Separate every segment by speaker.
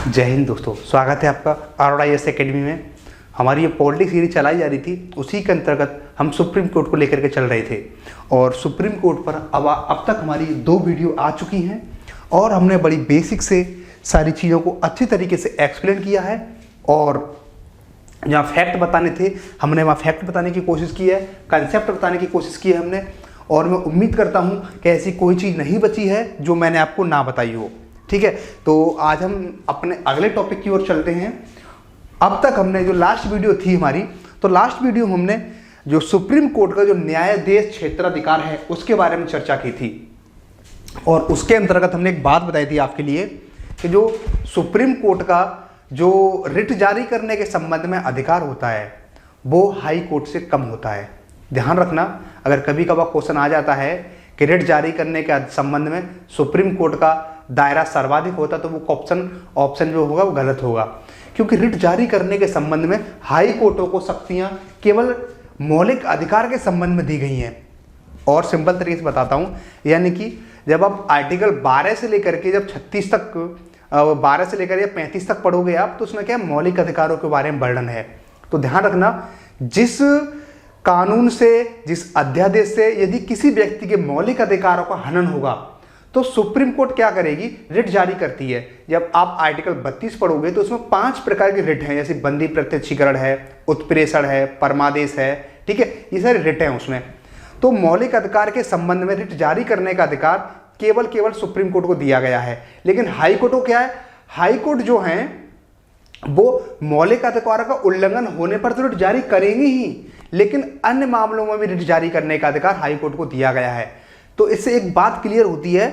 Speaker 1: जय हिंद दोस्तों, स्वागत है आपका ROIS एकेडमी में। हमारी ये पॉलिटिक्स सीरीज चलाई जा रही थी, उसी के अंतर्गत हम सुप्रीम कोर्ट को लेकर के चल रहे थे और सुप्रीम कोर्ट पर अब तक हमारी 2 वीडियो आ चुकी हैं और हमने बड़ी बेसिक से सारी चीज़ों को अच्छी तरीके से एक्सप्लेन किया है और जहाँ फैक्ट बताने थे हमने वहाँ फैक्ट बताने की कोशिश की है, कंसेप्ट बताने की कोशिश की है हमने। और मैं उम्मीद करता हूँ कि ऐसी कोई चीज़ नहीं बची है जो मैंने आपको ना बताई हो। ठीक है, तो आज हम अपने अगले टॉपिक की ओर चलते हैं। अब तक हमने जो लास्ट वीडियो थी हमारी, तो लास्ट वीडियो हमने जो सुप्रीम कोर्ट का जो न्यायाधीश क्षेत्राधिकार है उसके बारे में चर्चा की थी और उसके अंतर्गत हमने एक बात बताई थी आपके लिए कि जो सुप्रीम कोर्ट का जो रिट जारी करने के संबंध में अधिकार होता है वो हाई कोर्ट से कम होता है। ध्यान रखना, अगर कभी कभार क्वेश्चन आ जाता है कि रिट जारी करने के संबंध में सुप्रीम कोर्ट का दायरा सर्वाधिक होता तो वो ऑप्शन जो होगा वो गलत होगा, क्योंकि रिट जारी करने के संबंध में हाई कोर्टों को शक्तियां केवल मौलिक अधिकार के संबंध में दी गई हैं। और सिंपल तरीके से बताता हूं, यानी कि जब आप आर्टिकल 12 से लेकर के जब 36 तक 12 से लेकर या 35 तक पढ़ोगे आप, तो उसमें क्या मौलिक अधिकारों के बारे में वर्णन है। तो ध्यान रखना, जिस कानून से, जिस अध्यादेश से यदि किसी व्यक्ति के मौलिक अधिकारों का हनन होगा तो सुप्रीम कोर्ट क्या करेगी, रिट जारी करती है। जब आप आर्टिकल 32 पढ़ोगे तो उसमें 5 प्रकार के रिट हैं, जैसे बंदी प्रत्यक्षीकरण है, उत्प्रेषण है, परमादेश है। ठीक है, ये सारे रिट हैं उसमें। तो मौलिक अधिकार के संबंध में रिट जारी करने का अधिकार केवल सुप्रीम कोर्ट को दिया गया है। लेकिन हाई कोर्ट को क्या है, हाई कोर्ट जो है वो मौलिक अधिकारों का उल्लंघन होने पर तो रिट जारी करेंगे ही, लेकिन अन्य मामलों में भी रिट जारी करने का अधिकार हाई कोर्ट को दिया गया है। तो इससे एक बात क्लियर होती है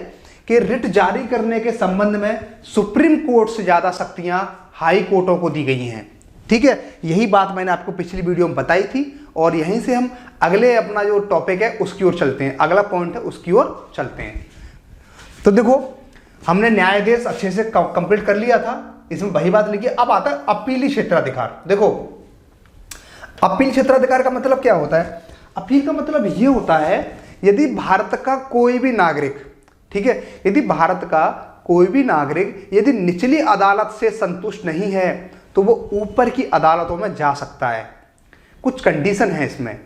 Speaker 1: कि रिट जारी करने के संबंध में सुप्रीम कोर्ट से ज्यादा शक्तियां हाई कोर्टों को दी गई हैं। ठीक है, यही बात मैंने आपको पिछली वीडियो में बताई थी और यहीं से हम अगले अपना जो टॉपिक है उसकी ओर चलते हैं, अगला पॉइंट है उसकी ओर चलते हैं। तो देखो, हमने न्यायाधीश अच्छे से कंप्लीट कर लिया था, इसमें वही बात लिखी। अब आता है अपीली क्षेत्राधिकार। देखो, अपील क्षेत्राधिकार का मतलब क्या होता है? अपील का मतलब यह होता है यदि भारत का कोई भी नागरिक, ठीक है, यदि भारत का कोई भी नागरिक यदि निचली अदालत से संतुष्ट नहीं है तो वो ऊपर की अदालतों में जा सकता है। कुछ कंडीशन है इसमें,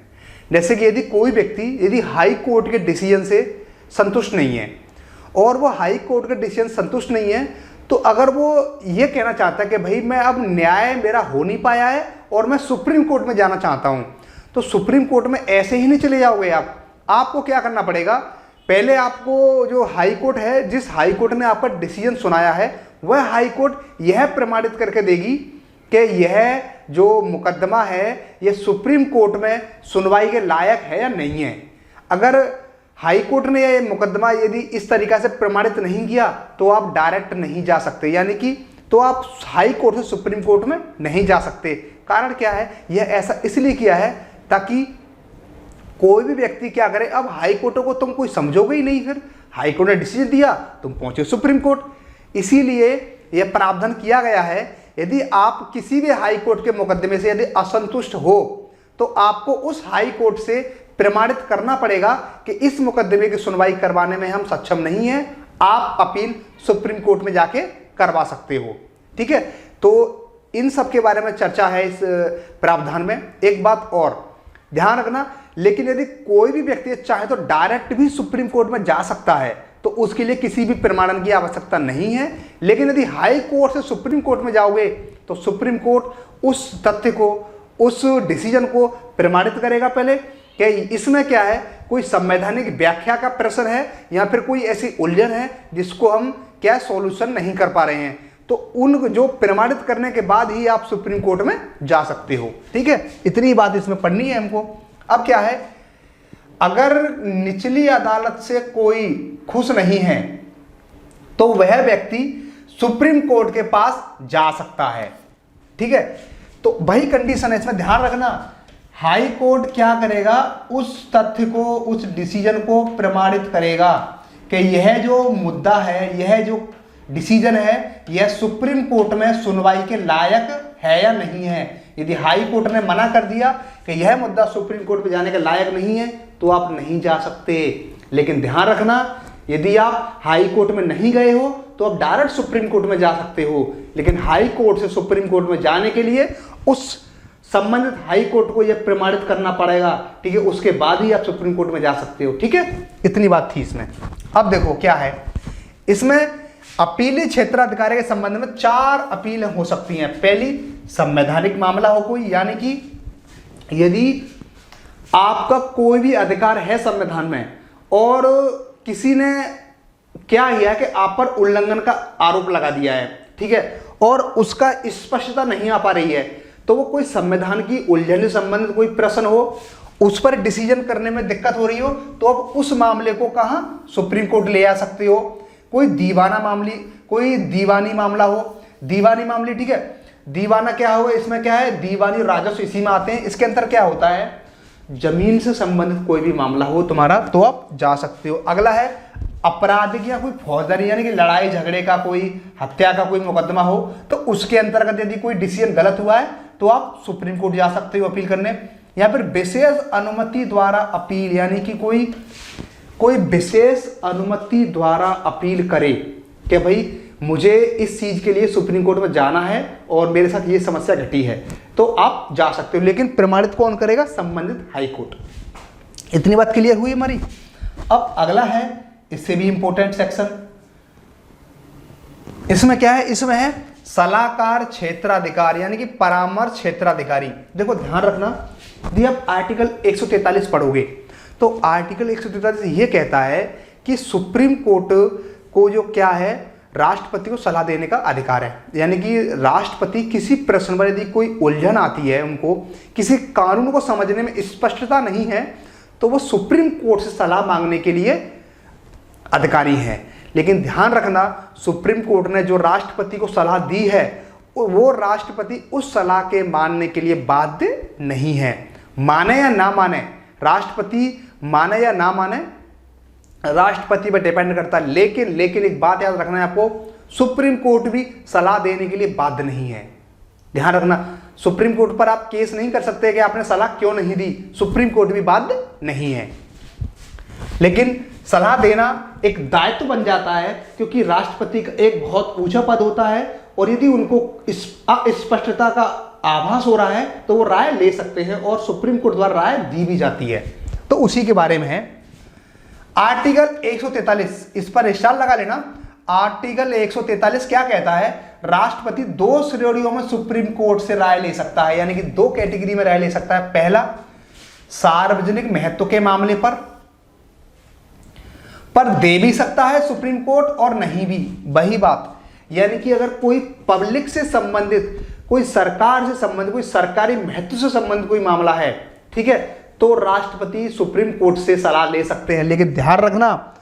Speaker 1: जैसे कि यदि कोई व्यक्ति यदि हाई कोर्ट के डिसीजन से संतुष्ट नहीं है और वो हाई कोर्ट के डिसीजन संतुष्ट नहीं है, तो अगर वो ये कहना चाहता है कि भाई मैं अब न्याय मेरा हो नहीं पाया है और मैं सुप्रीम कोर्ट में जाना चाहता हूं, तो सुप्रीम कोर्ट में ऐसे ही नहीं चले जाओगे आप। आपको क्या करना पड़ेगा, पहले आपको जो हाई कोर्ट है, जिस हाई कोर्ट ने आपका डिसीजन सुनाया है, वह हाई कोर्ट यह प्रमाणित करके देगी कि यह जो मुकदमा है यह सुप्रीम कोर्ट में सुनवाई के लायक है या नहीं है। अगर हाई कोर्ट ने यह मुकदमा यदि इस तरीका से प्रमाणित नहीं किया तो आप डायरेक्ट नहीं जा सकते, यानी कि तो आप हाई कोर्ट से सुप्रीम कोर्ट में नहीं जा सकते। कारण क्या है, यह ऐसा इसलिए किया है ताकि कोई भी व्यक्ति क्या करे, अब हाई कोर्टों को तुम कोई समझोगे ही नहीं, फिर हाई कोर्ट ने डिसीजन दिया, तुम पहुंचे सुप्रीम कोर्ट। इसीलिए यह प्रावधान किया गया है, यदि आप किसी भी हाई कोर्ट के मुकदमे से यदि असंतुष्ट हो तो आपको उस हाई कोर्ट से प्रमाणित करना पड़ेगा कि इस मुकदमे की सुनवाई करवाने में हम सक्षम नहीं हैं, आप अपील सुप्रीम कोर्ट में जाके करवा सकते हो। ठीक है, तो इन सब के बारे में चर्चा है इस प्रावधान में। एक बात और ध्यान रखना, लेकिन यदि कोई भी व्यक्ति चाहे तो डायरेक्ट भी सुप्रीम कोर्ट में जा सकता है, तो उसके लिए किसी भी प्रमाणन की आवश्यकता नहीं है। लेकिन यदि हाई कोर्ट से सुप्रीम कोर्ट में जाओगे तो सुप्रीम कोर्ट उस तथ्य को, उस डिसीजन को प्रमाणित करेगा पहले कि इसमें क्या है, कोई संवैधानिक व्याख्या का प्रश्न है या फिर कोई ऐसी उलझन है जिसको हम क्या सॉल्यूशन नहीं कर पा रहे हैं, तो उन जो प्रमाणित करने के बाद ही आप सुप्रीम कोर्ट में जा सकते हो। ठीक है, इतनी बात इसमें पढ़नी है हमको। अब क्या है, अगर निचली अदालत से कोई खुश नहीं है तो वह व्यक्ति सुप्रीम कोर्ट के पास जा सकता है। ठीक है, तो वही कंडीशन है इसमें, ध्यान रखना। हाई कोर्ट क्या करेगा, उस तथ्य को, उस डिसीजन को प्रमाणित करेगा कि यह जो मुद्दा है, यह जो डिसीजन है, यह सुप्रीम कोर्ट में सुनवाई के लायक है या नहीं है। यदि हाई कोर्ट ने मना कर दिया कि यह मुद्दा सुप्रीम कोर्ट में जाने के लायक नहीं है तो आप नहीं जा सकते। लेकिन ध्यान रखना, यदि आप हाई कोर्ट में नहीं गए हो तो आप डायरेक्ट सुप्रीम कोर्ट में जा सकते हो। लेकिन हाई कोर्ट से सुप्रीम कोर्ट में जाने के लिए उस संबंधित हाई कोर्ट को यह प्रमाणित करना पड़ेगा, ठीक है, उसके बाद ही आप सुप्रीम कोर्ट में जा सकते हो, ठीक है। इतनी बात थी इसमें। अब देखो क्या है इसमें, अपीली क्षेत्राधिकारी के संबंध में 4 अपील हो सकती हैं। पहली, संवैधानिक मामला हो कोई, यानी कि यदि आपका कोई भी अधिकार है संविधान में और किसी ने क्या किया कि आप पर उल्लंघन का आरोप लगा दिया है, ठीक है, और उसका स्पष्टता नहीं आ पा रही है, तो वो कोई संविधान की उल्लंघन से संबंधित कोई प्रश्न हो, उस पर डिसीजन करने में दिक्कत हो रही हो, तो आप उस मामले को कहां, सुप्रीम कोर्ट ले आ सकते हो। कोई दीवानी मामला हो, दीवानी मामले, ठीक है, दीवाना क्या होगा, इसमें क्या है, दीवानी राजस्व इसी में आते हैं। इसके अंदर क्या होता है, जमीन से संबंधित कोई भी मामला हो तुम्हारा तो आप जा सकते हो। अगला है आपराधिक या कोई फौजदारी, यानी कि लड़ाई झगड़े का, कोई हत्या का कोई मुकदमा हो, तो उसके अंतर्गत यदि कोई डिसीजन गलत हुआ है तो आप सुप्रीम कोर्ट जा सकते हो अपील करने। या फिर विशेष अनुमति द्वारा अपील, यानी कि कोई विशेष अनुमति द्वारा अपील करे कि भाई मुझे इस चीज के लिए सुप्रीम कोर्ट में जाना है और मेरे साथ ये समस्या घटी है, तो आप जा सकते हो, लेकिन प्रमाणित कौन करेगा, संबंधित हाई कोर्ट। इतनी बात क्लियर हुई हमारी। अब अगला है, इससे भी इंपॉर्टेंट सेक्शन, इसमें क्या है, इसमें है सलाहकार क्षेत्राधिकारी, यानी कि परामर्श क्षेत्राधिकारी। देखो ध्यान रखना, यदि आप आर्टिकल 143 पढ़ोगे तो आर्टिकल 143 ये कहता है कि सुप्रीम कोर्ट को जो क्या है, राष्ट्रपति को सलाह देने का अधिकार है। यानी कि राष्ट्रपति किसी प्रश्न पर यदि कोई उलझन आती है, उनको किसी कानून को समझने में स्पष्टता नहीं है, तो वो सुप्रीम कोर्ट से सलाह मांगने के लिए अधिकारी है। लेकिन ध्यान रखना, सुप्रीम कोर्ट ने जो राष्ट्रपति को सलाह दी है वो राष्ट्रपति उस सलाह के मानने के लिए बाध्य नहीं है। माने या ना माने, राष्ट्रपति माने या ना माने, राष्ट्रपति पर डिपेंड करता है। लेकिन एक बात याद रखना है आपको, सुप्रीम कोर्ट भी सलाह देने के लिए बाध्य नहीं है। ध्यान रखना, सुप्रीम कोर्ट पर आप केस नहीं कर सकते कि आपने सलाह क्यों नहीं दी, सुप्रीम कोर्ट भी बाध्य नहीं है। लेकिन सलाह देना एक दायित्व बन जाता है, क्योंकि राष्ट्रपति का एक बहुत ऊंचा पद होता है और यदि उनको अस्पष्टता का आभास हो रहा है तो वो राय ले सकते हैं और सुप्रीम कोर्ट द्वारा राय दी भी जाती है। तो उसी के बारे में है आर्टिकल 143, इस पर स्टार लगा लेना। आर्टिकल 143 क्या कहता है, राष्ट्रपति 2 श्रेणियों में सुप्रीम कोर्ट से राय ले सकता है, यानी कि 2 कैटेगरी में राय ले सकता है। पहला, सार्वजनिक महत्व के मामले पर दे भी सकता है सुप्रीम कोर्ट और नहीं भी, वही बात, यानी कि अगर कोई पब्लिक से संबंधित, कोई सरकार से संबंधित, कोई सरकारी महत्व से संबंधित कोई मामला है, ठीक है, तो राष्ट्रपति सुप्रीम कोर्ट से सलाह ले सकते हैं। लेकिन ध्यान रखना,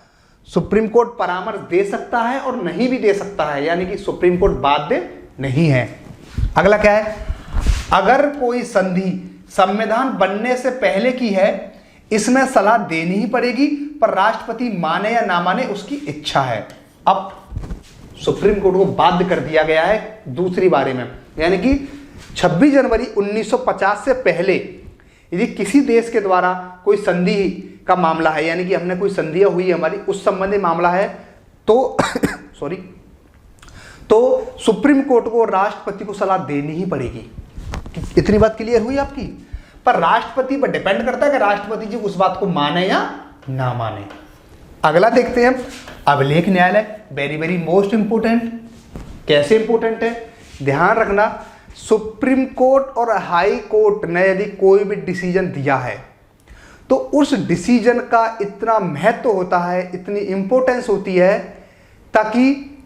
Speaker 1: सुप्रीम कोर्ट परामर्श दे सकता है और नहीं भी दे सकता है, यानी कि सुप्रीम कोर्ट बाध्य नहीं है। अगला क्या है, अगर कोई संधि संविधान बनने से पहले की है, इसमें सलाह देनी ही पड़ेगी, पर राष्ट्रपति माने या ना माने उसकी इच्छा है। अब सुप्रीम कोर्ट को बाध्य कर दिया गया है दूसरी बारे में, यानी कि 26 जनवरी 1950 से पहले यदि किसी देश के द्वारा कोई संधि का मामला है, यानी कि हमने कोई संधियां हुई हमारी, उस संबंधी मामला है, तो तो सुप्रीम कोर्ट को राष्ट्रपति को सलाह देनी ही पड़ेगी। इतनी बात क्लियर हुई आपकी। पर राष्ट्रपति पर डिपेंड करता है कि राष्ट्रपति जी उस बात को माने या ना माने। अगला देखते हैं, अभिलेख न्यायालय, वेरी मोस्ट इंपोर्टेंट। कैसे इंपोर्टेंट है, ध्यान रखना, सुप्रीम कोर्ट और हाई कोर्ट ने यदि कोई भी डिसीजन दिया है तो उस डिसीजन का इतना महत्व होता है, इतनी इंपॉर्टेंस होती है, ताकि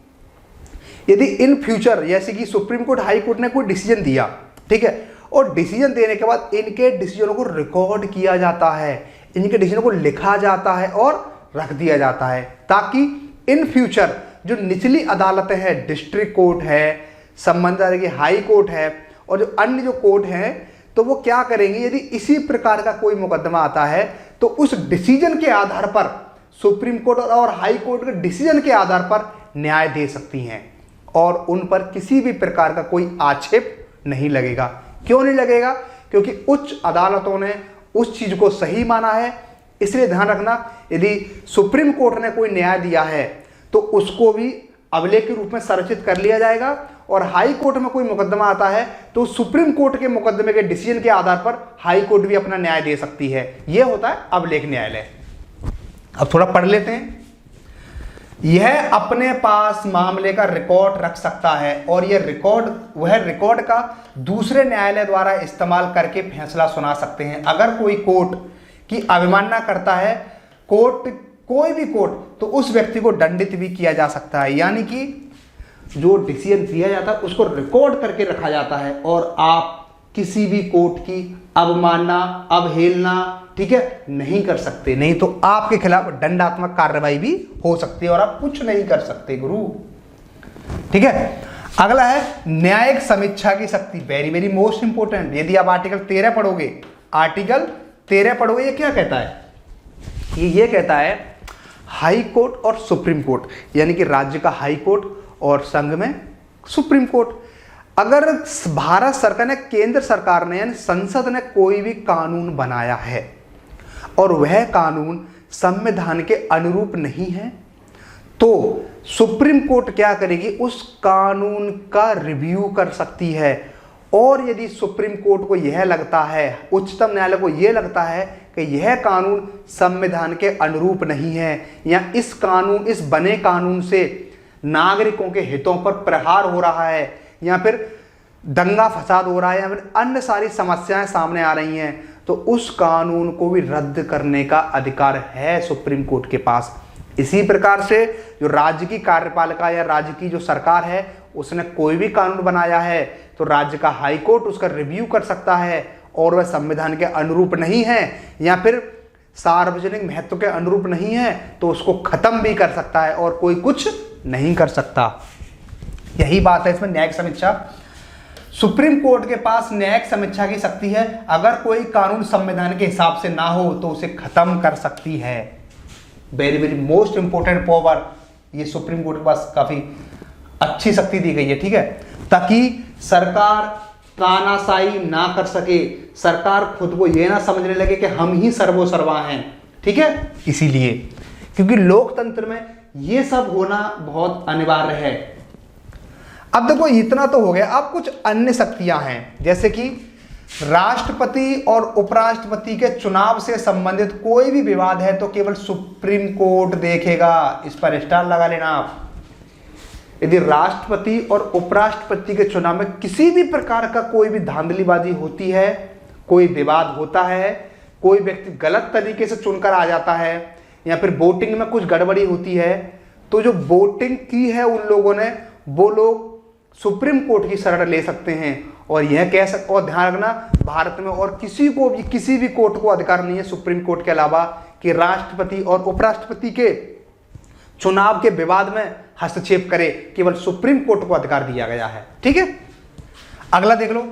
Speaker 1: यदि इन फ्यूचर, जैसे कि सुप्रीम कोर्ट हाई कोर्ट ने कोई डिसीजन दिया, ठीक है, और डिसीजन देने के बाद इनके डिसीजनों को रिकॉर्ड किया जाता है, इनके डिसीजनों को लिखा जाता है और रख दिया जाता है, ताकि इन फ्यूचर जो निचली अदालतें हैं, डिस्ट्रिक्ट कोर्ट है, संबंधित हाई कोर्ट है और जो अन्य जो कोर्ट हैं, तो वो क्या करेंगे, यदि इसी प्रकार का कोई मुकदमा आता है तो उस डिसीजन के आधार पर सुप्रीम कोर्ट और हाई कोर्ट के डिसीजन के आधार पर न्याय दे सकती हैं और उन पर किसी भी प्रकार का कोई आक्षेप नहीं लगेगा। क्यों नहीं लगेगा, क्योंकि उच्च अदालतों ने उस चीज को सही माना है। इसलिए ध्यान रखना, यदि सुप्रीम कोर्ट ने कोई न्याय दिया है तो उसको भी अभिलेख के रूप में संरक्षित कर लिया जाएगा और हाई कोर्ट में कोई मुकदमा आता है तो सुप्रीम कोर्ट के मुकदमे के डिसीजन के आधार पर हाई कोर्ट भी अपना न्याय दे सकती है। यह होता है अभिलेख न्यायालय। अब थोड़ा पढ़ लेते हैं। यह अपने पास मामले का रिकॉर्ड रख सकता है और यह रिकॉर्ड का दूसरे न्यायालय द्वारा इस्तेमाल करके फैसला सुना सकते हैं। अगर कोई कोर्ट की अवमानना करता है कोई भी कोर्ट, तो उस व्यक्ति को दंडित भी किया जा सकता है। यानी कि जो डिसीजन दिया जाता है उसको रिकॉर्ड करके रखा जाता है और आप किसी भी कोर्ट की अवमानना, अवहेलना, ठीक है, नहीं कर सकते, नहीं तो आपके खिलाफ दंडात्मक कार्रवाई भी हो सकती है और आप कुछ नहीं कर सकते गुरु। ठीक है, अगला है न्यायिक समीक्षा की शक्ति। Very very most important. यदि आप आर्टिकल 13 पढ़ोगे, ये क्या कहता है? ये कहता है हाई कोर्ट और सुप्रीम कोर्ट, यानी कि राज्य का हाई कोर्ट और संघ में सुप्रीम कोर्ट, अगर भारत सरकार ने, केंद्र सरकार ने यानी संसद ने कोई भी कानून बनाया है और वह कानून संविधान के अनुरूप नहीं है, तो सुप्रीम कोर्ट क्या करेगी? उस कानून का रिव्यू कर सकती है। और यदि सुप्रीम कोर्ट को यह लगता है, उच्चतम न्यायालय को यह लगता है कि यह कानून संविधान के अनुरूप नहीं है या इस बने कानून से नागरिकों के हितों पर प्रहार हो रहा है या फिर दंगा फसाद हो रहा है या फिर अन्य सारी समस्याएं सामने आ रही हैं, तो उस कानून को भी रद्द करने का अधिकार है सुप्रीम कोर्ट के पास। इसी प्रकार से जो राज्य की कार्यपालिका या राज्य की जो सरकार है, उसने कोई भी कानून बनाया है तो राज्य का हाई कोर्ट उसका रिव्यू कर सकता है और वह संविधान के अनुरूप नहीं है या फिर सार्वजनिक महत्व के अनुरूप नहीं है तो उसको खत्म भी कर सकता है और कोई कुछ नहीं कर सकता। यही बात है इसमें न्यायिक समीक्षा। सुप्रीम कोर्ट के पास न्यायिक समीक्षा की शक्ति है। अगर कोई कानून संविधान के हिसाब से ना हो तो उसे खत्म कर सकती है। Very very most important power, ये सुप्रीम कोर्ट के पास काफी अच्छी शक्ति दी गई है। ठीक है, ताकि सरकार तानाशाही ना कर सके, सरकार खुद को यह ना समझने लगे कि हम ही सर्वोसर्वा हैं। ठीक है, इसीलिए क्योंकि लोकतंत्र में यह सब होना बहुत अनिवार्य है। अब देखो इतना तो हो गया, अब कुछ अन्य शक्तियां हैं, जैसे कि राष्ट्रपति और उपराष्ट्रपति के चुनाव से संबंधित कोई भी विवाद है तो केवल सुप्रीम कोर्ट देखेगा। इस पर स्टार लगा लेना आप। यदि राष्ट्रपति और उपराष्ट्रपति के चुनाव में किसी भी प्रकार का कोई भी धांधलीबाजी होती है, कोई विवाद होता है, कोई व्यक्ति गलत तरीके से चुनकर आ जाता है या फिर वोटिंग में कुछ गड़बड़ी होती है, तो जो वोटिंग की है उन लोगों ने, वो लोग सुप्रीम कोर्ट की शरण ले सकते हैं और यह कह सकते, और ध्यान रखना भारत में और किसी भी कोर्ट को अधिकार नहीं है सुप्रीम कोर्ट के अलावा कि राष्ट्रपति और उपराष्ट्रपति के चुनाव के विवाद में हस्तक्षेप करे। केवल सुप्रीम कोर्ट को अधिकार दिया गया है। ठीक है, अगला देख लो।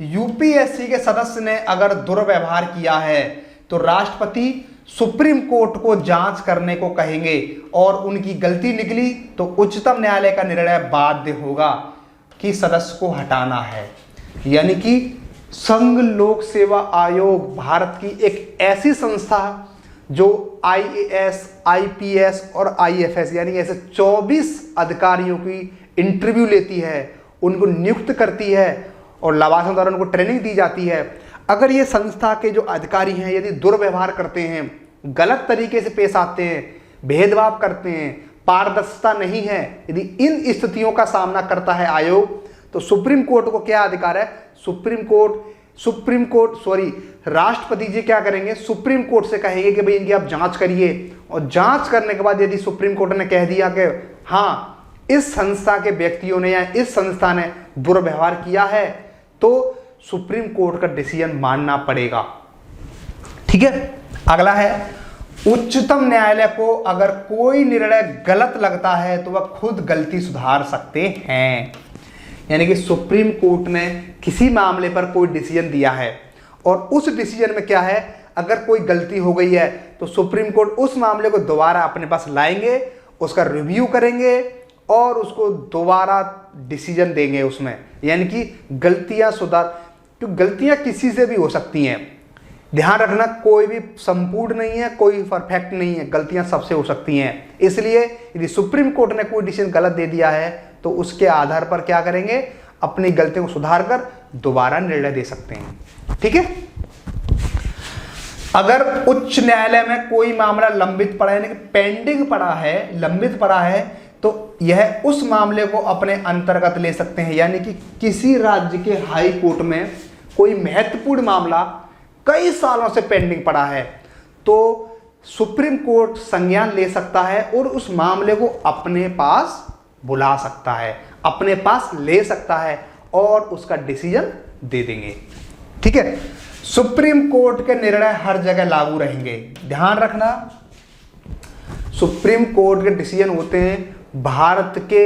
Speaker 1: यूपीएससी के सदस्य ने अगर दुर्व्यवहार किया है तो राष्ट्रपति सुप्रीम कोर्ट को जांच करने को कहेंगे और उनकी गलती निकली तो उच्चतम न्यायालय का निर्णय बाध्य होगा कि सदस्य को हटाना है। यानी कि संघ लोक सेवा आयोग भारत की एक ऐसी संस्था जो आईएएस, आईपीएस और आईएफएस यानी ऐसे 24 अधिकारियों की इंटरव्यू लेती है, उनको नियुक्त करती है और लवाजम द्वारा उनको ट्रेनिंग दी जाती है। अगर ये संस्था के जो अधिकारी हैं यदि दुर्व्यवहार करते हैं, गलत तरीके से पेश आते हैं, भेदभाव करते हैं, पारदर्शिता नहीं है, यदि इन स्थितियों का सामना करता है आयोग, तो सुप्रीम कोर्ट को क्या अधिकार है? राष्ट्रपति जी क्या करेंगे? सुप्रीम कोर्ट से कहेंगे कि भाई इनकी आप जांच करिए और जांच करने के बाद यदि सुप्रीम कोर्ट ने कह दिया कि हाँ इस संस्था के व्यक्तियों ने या इस संस्था ने दुर्व्यवहार किया है तो सुप्रीम कोर्ट का डिसीजन मानना पड़ेगा। ठीक है, अगला है उच्चतम न्यायालय को अगर कोई निर्णय गलत लगता है तो वह खुद गलती सुधार सकते हैं। यानी कि सुप्रीम कोर्ट ने किसी मामले पर कोई डिसीजन दिया है और उस डिसीजन में क्या है, अगर कोई गलती हो गई है तो सुप्रीम कोर्ट उस मामले को दोबारा अपने पास लाएंगे, उसका रिव्यू करेंगे और उसको दोबारा डिसीजन देंगे उसमें। यानी कि गलतियां सुधार, क्योंकि गलतियां किसी से भी हो सकती हैं, ध्यान रखना, कोई भी संपूर्ण नहीं है, कोई परफेक्ट नहीं है, गलतियां सबसे हो सकती हैं। इसलिए यदि सुप्रीम कोर्ट ने कोई डिसीजन गलत दे दिया है तो तो उसके आधार पर क्या करेंगे, अपनी गलतियों को सुधार कर दोबारा निर्णय दे सकते हैं। ठीक है। अगर उच्च न्यायालय में कोई मामला लंबित पड़ा है, यानी कि पेंडिंग पड़ा है, लंबित पड़ा है, तो यह उस मामले को अपने अंतर्गत ले सकते हैं। यानी कि किसी राज्य के हाई कोर्ट में कोई महत्वपूर्ण मामला कई सालों से पेंडिंग पड़ा है, तो सुप्रीम कोर्ट संज्ञान ले सकता है और उस मामले को अपने पास बुला सकता है, अपने पास ले सकता है और उसका डिसीजन दे देंगे। ठीक है। सुप्रीम कोर्ट के निर्णय हर जगह लागू रहेंगे। ध्यान रखना, सुप्रीम कोर्ट के डिसीजन होते हैं भारत के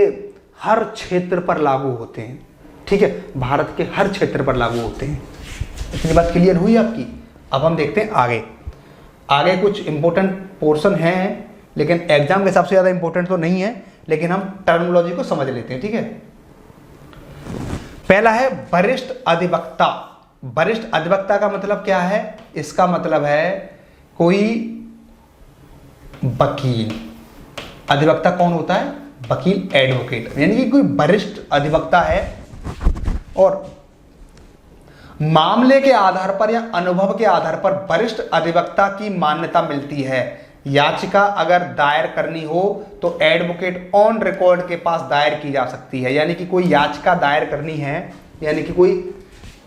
Speaker 1: हर क्षेत्र पर लागू होते हैं। ठीक है, भारत के हर क्षेत्र पर लागू होते हैं। इतनी बात क्लियर हुई आपकी। अब हम देखते हैं आगे। आगे कुछ इंपॉर्टेंट पोर्शन हैं, लेकिन एग्जाम के हिसाब से ज़्यादा इंपॉर्टेंट तो नहीं है, लेकिन हम टर्मिनोलॉजी को समझ लेते हैं। ठीक है। पहला है वरिष्ठ अधिवक्ता। वरिष्ठ अधिवक्ता का मतलब क्या है? इसका मतलब है कोई वकील। अधिवक्ता कौन होता है? वकील, एडवोकेट, यानी कि कोई वरिष्ठ अधिवक्ता है और मामले के आधार पर या अनुभव के आधार पर वरिष्ठ अधिवक्ता की मान्यता मिलती है। याचिका अगर दायर करनी हो तो एडवोकेट ऑन रिकॉर्ड के पास दायर की जा सकती है। यानी कि कोई याचिका दायर करनी है, यानी कि कोई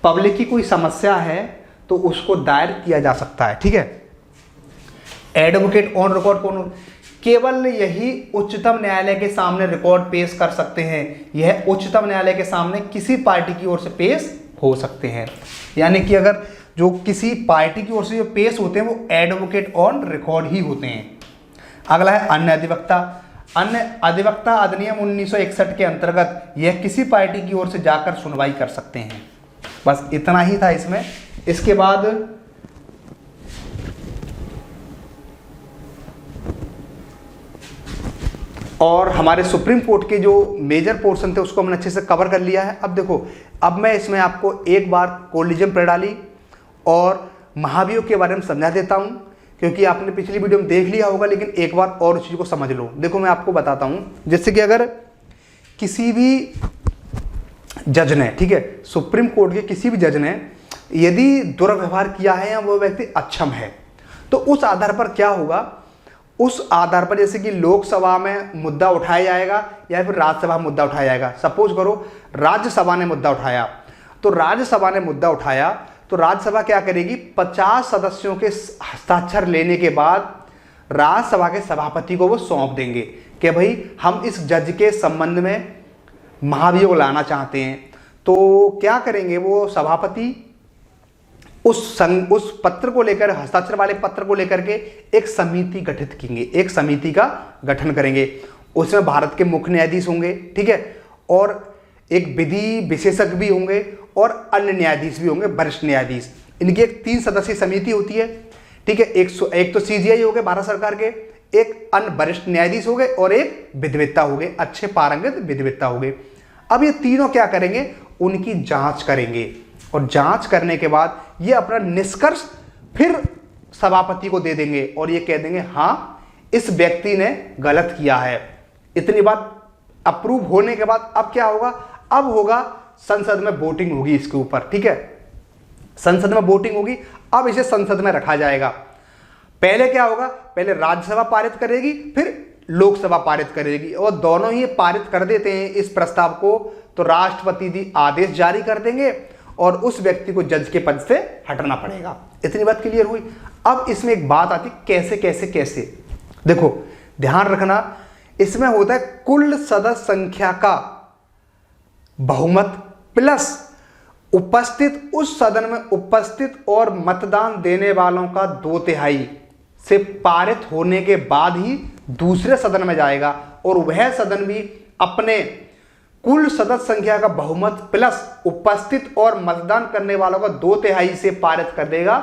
Speaker 1: पब्लिक की कोई समस्या है तो उसको दायर किया जा सकता है। ठीक है। एडवोकेट ऑन रिकॉर्ड कौन? केवल यही उच्चतम न्यायालय के सामने रिकॉर्ड पेश कर सकते हैं। यह उच्चतम न्यायालय के सामने किसी पार्टी की ओर से पेश हो सकते हैं। यानी कि अगर जो किसी पार्टी की ओर से जो पेश होते हैं वो एडवोकेट ऑन रिकॉर्ड ही होते हैं। अगला है अन्य अधिवक्ता। अन्य अधिवक्ता अधिनियम 1961 के अंतर्गत यह किसी पार्टी की ओर से जाकर सुनवाई कर सकते हैं। बस इतना ही था इसमें। इसके बाद और हमारे सुप्रीम कोर्ट के जो मेजर पोर्शन थे उसको हमने अच्छे से कवर कर लिया है। अब देखो, अब मैं इसमें आपको एक बार कोलिजन प्रणाली और महाभियोग के बारे में समझा देता हूं, क्योंकि आपने पिछली वीडियो में देख लिया होगा, लेकिन एक बार और उस चीज़ को समझ लो। देखो मैं आपको बताता हूं, जैसे कि अगर किसी भी जज ने, ठीक है, सुप्रीम कोर्ट के किसी भी जज ने यदि दुर्व्यवहार किया है या वो व्यक्ति अक्षम है, तो उस आधार पर क्या होगा, उस आधार पर जैसे कि लोकसभा में मुद्दा उठाया जाएगा या फिर राज्यसभा में मुद्दा उठाया जाएगा। सपोज करो राज्यसभा ने मुद्दा उठाया, तो राज्यसभा ने मुद्दा उठाया तो राज्यसभा क्या करेगी, 50 सदस्यों के हस्ताक्षर लेने के बाद राज्यसभा के सभापति को वो सौंप देंगे कि भाई हम इस जज के संबंध में महाभियोग लाना चाहते हैं। तो क्या करेंगे वो सभापति, उस पत्र को लेकर, हस्ताक्षर वाले पत्र को लेकर के एक समिति गठित करेंगे, एक समिति का गठन करेंगे। उसमें भारत के मुख्य न्यायाधीश होंगे, ठीक है, और एक विधि विशेषज्ञ भी होंगे और अन्य न्यायाधीश भी होंगे, वरिष्ठ न्यायाधीश। इनकी एक 3 सदस्यीय समिति होती है, ठीक है। एक तो सीजीआई हो गए भारत सरकार के, एक अन्य वरिष्ठ न्यायाधीश हो गए और एक विधिवेत्ता हो गए, अच्छे पारंगत विधिवेत्ता हो गए। अब ये तीनों क्या करेंगे, उनकी जांच करेंगे और जांच करने के बाद ये अपना निष्कर्ष फिर सभापति को दे देंगे और ये कह देंगे हाँ इस व्यक्ति ने गलत किया है। इतनी बात अप्रूव होने के बाद अब क्या होगा, अब होगा संसद में वोटिंग होगी इसके ऊपर, ठीक है। संसद में वोटिंग होगी, अब इसे संसद में रखा जाएगा। पहले क्या होगा, पहले राज्यसभा पारित करेगी, फिर लोकसभा पारित करेगी, और दोनों ही पारित कर देते हैं इस प्रस्ताव को तो राष्ट्रपति जी आदेश जारी कर देंगे और उस व्यक्ति को जज के पद से हटना पड़ेगा। इतनी बात क्लियर हुई। अब इसमें एक बात आती, कैसे कैसे कैसे, देखो ध्यान रखना, इसमें होता है कुल सदस्य संख्या का बहुमत प्लस उपस्थित, उस सदन में उपस्थित और मतदान देने वालों का 2/3 से पारित होने के बाद ही दूसरे सदन में जाएगा, और वह सदन भी अपने कुल सदस्य संख्या का बहुमत प्लस उपस्थित और मतदान करने वालों का 2/3 से पारित कर देगा,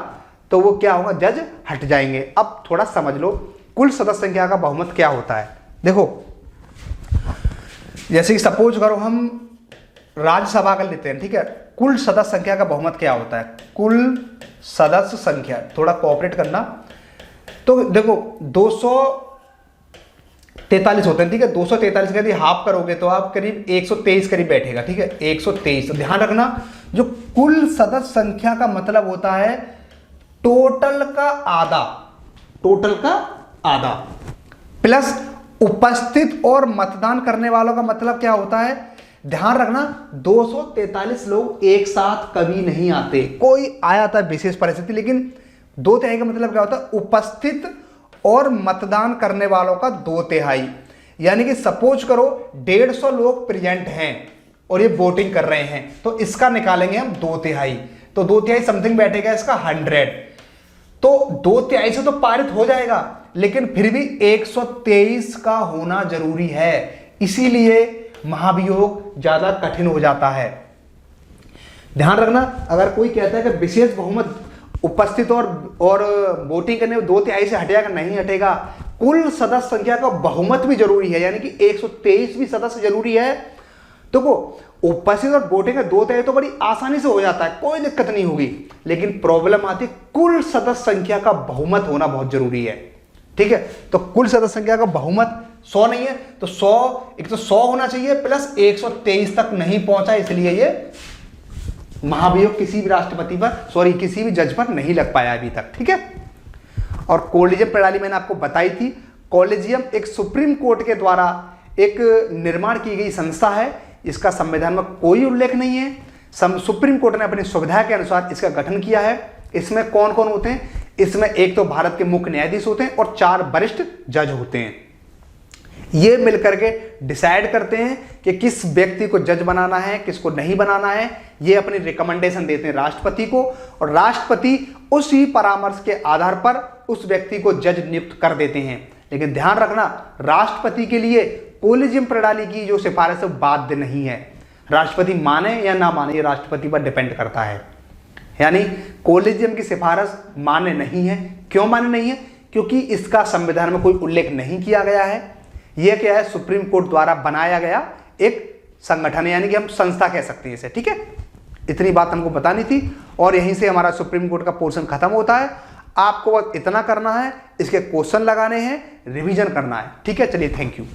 Speaker 1: तो वो क्या होगा, जज हट जाएंगे। अब थोड़ा समझ लो कुल सदस्य संख्या का बहुमत क्या होता है। देखो जैसे कि सपोज करो हम राज्यसभा कर लेते हैं, ठीक है, कुल सदस्य संख्या का बहुमत क्या होता है, कुल सदस्य संख्या, थोड़ा कोऑपरेट करना। तो देखो 43 होते हैं, ठीक है। 243 का यदि हाफ करोगे तो आप करीब 123 करीब बैठेगा, ठीक है, 123। तो ध्यान रखना, जो कुल सदस्य संख्या का मतलब होता है टोटल का आधा, टोटल का आधा, प्लस उपस्थित और मतदान करने वालों का मतलब क्या होता है, ध्यान रखना 243 लोग एक साथ कभी नहीं आते, कोई आया था विशेष परिस्थिति, लेकिन 2/3 का मतलब क्या होता है, उपस्थित और मतदान करने वालों का 2/3। यानी कि सपोज करो 150 लोग प्रेजेंट हैं और ये वोटिंग कर रहे हैं, तो इसका निकालेंगे हम 2/3, तो 2/3 समथिंग बैठेगा इसका 100, तो 2/3 से तो पारित हो जाएगा, लेकिन फिर भी 123 का होना जरूरी है, इसीलिए महाभियोग ज्यादा कठिन हो जाता है। ध्यान रखना, अगर कोई कहता है कि विशेष बहुमत उपस्थित और वोटिंग करने में 2/3 से हटेगा, नहीं हटेगा, कुल सदस्य संख्या का बहुमत भी जरूरी है, यानी कि 123 भी सदस्य जरूरी है। तो उपस्थित और वोटिंग का 2/3 तो बड़ी आसानी से हो जाता है, कोई दिक्कत नहीं होगी, लेकिन प्रॉब्लम आती कुल सदस्य संख्या का बहुमत होना बहुत जरूरी है, ठीक है। तो कुल सदस्य संख्या का बहुमत 100 नहीं है, तो 100 होना चाहिए, प्लस 123 तक नहीं पहुंचा, इसलिए ये महाभियोग किसी भी राष्ट्रपति पर, सॉरी किसी भी जज पर नहीं लग पाया अभी तक, ठीक है। और कॉलेजियम प्रणाली मैंने आपको बताई थी। कॉलेजियम एक सुप्रीम कोर्ट के द्वारा एक निर्माण की गई संस्था है, इसका संविधान में कोई उल्लेख नहीं है, सुप्रीम कोर्ट ने अपनी सुविधा के अनुसार इसका गठन किया है। इसमें कौन कौन होते हैं, इसमें एक तो भारत के मुख्य न्यायाधीश होते हैं और 4 वरिष्ठ जज होते हैं। ये मिलकर के डिसाइड करते हैं कि किस व्यक्ति को जज बनाना है, किसको नहीं बनाना है, ये अपनी रिकमेंडेशन देते हैं राष्ट्रपति को, और राष्ट्रपति उसी परामर्श के आधार पर उस व्यक्ति को जज नियुक्त कर देते हैं। लेकिन ध्यान रखना, राष्ट्रपति के लिए कॉलेजियम प्रणाली की जो सिफारिश है बाध्य नहीं है, राष्ट्रपति माने या ना माने ये राष्ट्रपति पर डिपेंड करता है। यानी कॉलेजियम की सिफारिश मान्य नहीं है। क्यों मान्य नहीं है, क्योंकि इसका संविधान में कोई उल्लेख नहीं किया गया है। यह क्या है, सुप्रीम कोर्ट द्वारा बनाया गया एक संगठन है, यानी कि हम संस्था कह सकते हैं इसे, ठीक है। इतनी बात हमको बतानी थी, और यहीं से हमारा सुप्रीम कोर्ट का पोर्शन खत्म होता है। आपको बस इतना करना है, इसके क्वेश्चन लगाने हैं, रिवीजन करना है, ठीक है। चलिए, थैंक यू।